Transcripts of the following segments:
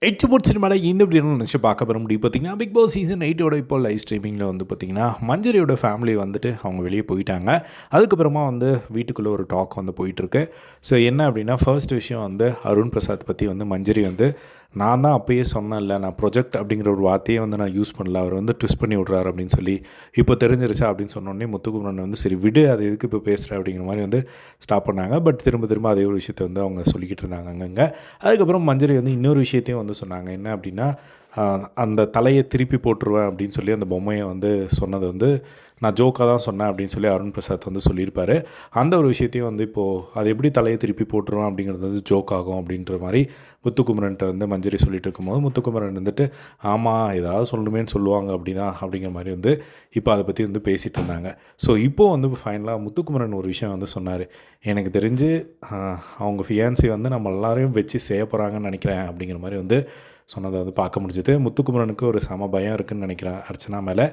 எட்டு சினிமாவில் இந்த வீடியோ நினச்சி பார்க்க போகிற முடியும் பார்த்தீங்கன்னா பிக் பாஸ் சீசன் 8ஓட இப்போ லைவ் ஸ்ட்ரீமிங்கில் வந்து பார்த்திங்கன்னா மஞ்சரியோட ஃபேமிலி வந்துட்டு அவங்க வெளியே போயிட்டாங்க. அதுக்கப்புறமா வந்து வீட்டுக்குள்ளே ஒரு டாக் வந்து போயிட்டுருக்கு. ஸோ என்ன அப்படின்னா ஃபர்ஸ்ட் விஷயம் வந்து அருண் பிரசாத் பற்றி வந்து மஞ்சரி வந்து நான் தான் அப்பயே சொன்னேன்ல, நான் ப்ரொஜெக்ட் அப்படிங்கிற ஒரு வார்த்தையே வந்து நான் யூஸ் பண்ணல, அவர் வந்து ட்விஸ்ட் பண்ணி விட்றாரு அப்படின்னு சொல்லி இப்போ தெரிஞ்சிருச்சா அப்படின்னு சொன்னோடனே முத்துக்குமரன் வந்து சரி விடு, அது எதுக்கு இப்போ பேசுகிற அப்படிங்கிற மாதிரி வந்து ஸ்டாப் பண்ணாங்க. பட் திரும்ப திரும்ப அதே ஒரு விஷயத்தை வந்து அவங்க சொல்லிக்கிட்டு இருந்தாங்க அங்கங்கே. அதுக்கப்புறம் மஞ்சரி வந்து இன்னொரு விஷயத்தையும் வந்து சொன்னாங்க. என்ன அப்படின்னா அந்த தலையை திருப்பி போட்டுருவேன் அப்படின்னு சொல்லி அந்த பொம்மையை வந்து சொன்னது வந்து நான் ஜோக்காக தான் சொன்னேன் அப்படின்னு சொல்லி அருண் பிரசாத் வந்து சொல்லியிருப்பார். அந்த ஒரு விஷயத்தையும் வந்து இப்போது அது எப்படி தலையை திருப்பி போட்டுருவேன் அப்படிங்கிறது வந்து ஜோக் ஆகும் அப்படின்ற மாதிரி முத்துக்குமரன்ட்ட வந்து மஞ்சரி சொல்லிட்டு இருக்கும்போது முத்துக்குமரன் வந்துட்டு ஆமாம் ஏதாவது சொல்லணுமேன்னு சொல்லுவாங்க அப்படிதான் அப்படிங்கிற மாதிரி வந்து இப்போ அதை பற்றி வந்து பேசிகிட்டு இருந்தாங்க. ஸோ இப்போது வந்து ஃபைனலாக முத்துக்குமரன் ஒரு விஷயம் வந்து சொன்னார். எனக்கு தெரிஞ்சு அவங்க ஃபியான்சி வந்து நம்ம எல்லாரையும் வச்சு செய்ய போகிறாங்கன்னு நினைக்கிறேன் அப்படிங்கிற மாதிரி வந்து சொன்னதை வந்து பார்க்க முடிஞ்சது. முத்துக்குமரனுக்கு ஒரு சம பயம் இருக்குதுன்னு நினைக்கிறேன் அர்ச்சனா மேலே.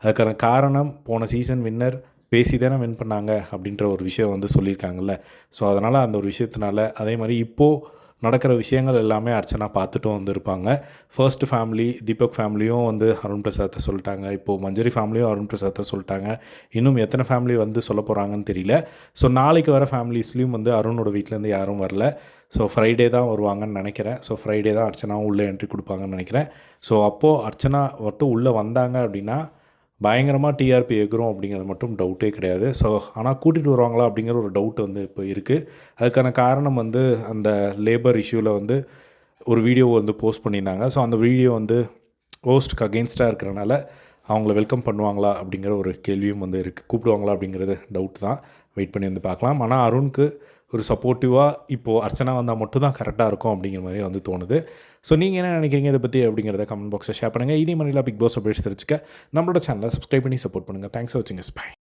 அதுக்கான காரணம் போன சீசன் வின்னர் பேசி தானே வின் பண்ணாங்க அப்படின்ற ஒரு விஷயம் வந்து சொல்லியிருக்காங்கல்ல. ஸோ அதனால் அந்த ஒரு விஷயத்தினால அதே மாதிரி இப்போது நடக்கிற விஷயங்கள் எல்லாமே அர்ச்சனா பார்த்துட்டும் வந்துருப்பாங்க. ஃபர்ஸ்ட் ஃபேமிலி தீபக் ஃபேமிலியும் வந்து அருண் பிரசாத்தை சொல்லிட்டாங்க. இப்போது மஞ்சரி ஃபேமிலியும் அருண் பிரசாத்தை சொல்லிட்டாங்க. இன்னும் எத்தனை ஃபேமிலி வந்து சொல்ல போகிறாங்கன்னு தெரியல. ஸோ நாளைக்கு வர ஃபேமிலிஸ்லேயும் வந்து அருணோட வீட்டிலேருந்து யாரும் வரல. ஸோ ஃப்ரைடே தான் வருவாங்கன்னு நினைக்கிறேன். ஸோ ஃப்ரைடே தான் அர்ச்சனாவும் உள்ளே என்ட்ரி கொடுப்பாங்கன்னு நினைக்கிறேன். ஸோ அப்போது அர்ச்சனா மட்டும் உள்ளே வந்தாங்க அப்படின்னா பயங்கரமாக டிஆர்பி எகுரும் அப்படிங்கிறது மட்டும் டவுட்டே கிடையாது. ஸோ ஆனால் கூட்டிகிட்டு வருவாங்களா அப்படிங்கிற ஒரு டவுட் வந்து இப்போ இருக்குது. அதுக்கான காரணம் வந்து அந்த லேபர் இஷ்யூவில் வந்து ஒரு வீடியோ வந்து போஸ்ட் பண்ணியிருந்தாங்க. ஸோ அந்த வீடியோ வந்து ஹோஸ்ட்டுக்கு அகெயின்ஸ்டாக இருக்கிறனால அவங்கள வெல்கம் பண்ணுவாங்களா அப்படிங்கிற ஒரு கேள்வியும் வந்து இருக்குது. கூப்பிடுவாங்களா அப்படிங்கிறது டவுட் தான். வெயிட் பண்ணி வந்து பார்க்கலாம். ஆனால் அருணுக்கு ஒரு சப்போர்ட்டிவாக இப்போது அர்ச்சனா வந்தால் மட்டும் தான் கரெக்டாக இருக்கும் அப்படிங்கிற மாதிரி வந்து தோணுது. ஸோ நீங்கள் என்ன நினைக்கிறீங்க இதை பற்றி அப்படிங்கிறத கமெண்ட் பாக்ஸில் ஷேர் பண்ணுங்கள். இதே மாதிரிலாம் பிக் பாஸ் அப்டேட்ஸ் தெரிஞ்சுக்க நம்மளோட சேனலை சப்ஸ்கிரைப் பண்ணி சப்போர்ட் பண்ணுங்கள். தேங்க்ஸ் ஃபார் வாட்சிங். பை.